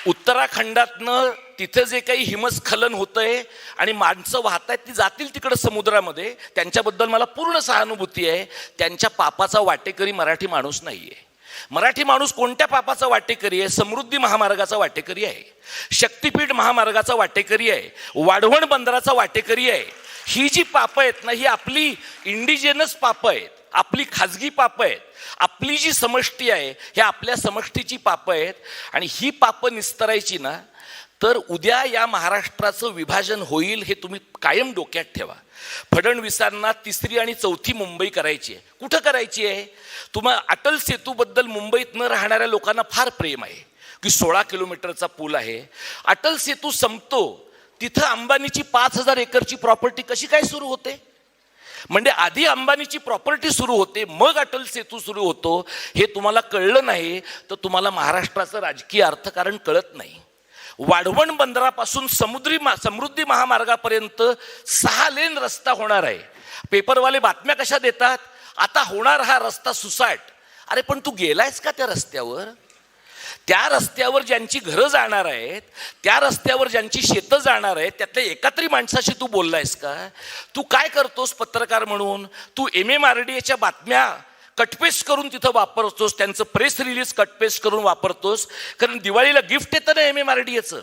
उत्तराखंडातनं तिथे जे काही हिमस्खलन होतंय आणि माणसं वाहत आहेत ती जातील तिकडं समुद्रामध्ये, त्यांच्याबद्दल मला पूर्ण सहानुभूती आहे. त्यांच्या पापाचा वाटेकरी मराठी माणूस नाही आहे. मराठी माणूस कोणत्या पापाचा वाटेकरी आहे? समृद्धी महामार्गाचा वाटेकरी आहे, शक्तिपीठ महामार्गाचा वाटेकरी आहे, वाढवण बंदराचा वाटेकरी आहे. ही जी पापं आहेत ना, ही आपली इंडिजिनस पापं आहेत, आपली खाजगी पापं आहेत. आपली जी समष्टी आहे ह्या आपल्या समष्टीची पापं आहेत. आणि ही पापं निस्तरायची ना, तर उद्या या महाराष्ट्राचं विभाजन होईल हे तुम्ही कायम डोक्यात ठेवा. फडणवीसांना तिसरी आणि चौथी मुंबई करायची आहे. कुठं करायची आहे? तुम्हाला अटल सेतूबद्दल मुंबईत न राहणाऱ्या लोकांना फार प्रेम आहे की 16 किलोमीटरचा पूल आहे. अटल सेतू संपतो तिथं अंबानीची 5000 एकरची प्रॉपर्टी कशी काय सुरू होते? म्हणजे आधी अंबानीची प्रॉपर्टी सुरू होते, मग अटल सेतू सुरू होतो. हे तुम्हाला कळलं नाही तर तुम्हाला महाराष्ट्राचं राजकीय अर्थकारण कळत नाही. वाढवण बंदरापासून समृद्धी महामार्गापर्यंत 6 लेन रस्ता होणार आहे. पेपरवाले बातम्या कशा देतात? आता होणार हा रस्ता सुसाट. अरे पण तू गेलायस का त्या रस्त्यावर? त्या रस्त्यावर ज्यांची घरं जाणार आहेत, त्या रस्त्यावर ज्यांची शेतं जाणार आहेत, त्यातल्या एका तरी माणसाशी तू बोललायस का? तू काय करतोस पत्रकार म्हणून? तू MMRDAच्या बातम्या कटपेस्ट करून तिथं वापरतोस, त्यांचं प्रेस रिलीज कटपेस्ट करून वापरतोस. कारण दिवाळीला गिफ्ट येतं ना MMRDAचं,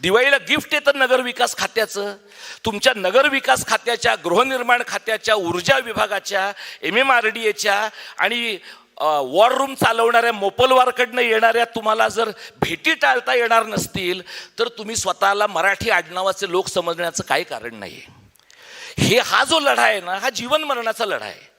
दिवाळीला गिफ्ट येतं नगरविकास खात्याचं. तुमच्या नगरविकास खात्याच्या, गृहनिर्माण खात्याच्या, ऊर्जा विभागाच्या, MMRDAच्या आणि वॉर रूम चालवणाऱ्या मोपलवारकडनं येणाऱ्या तुम्हाला जर भेटी टाळता येणार नसतील तर तुम्ही स्वतःला मराठी आडनावाचे लोक समजण्याचं काही कारण नाही. हा जो लढा आहे ना, हा जीवन मरणाचा लढा आहे.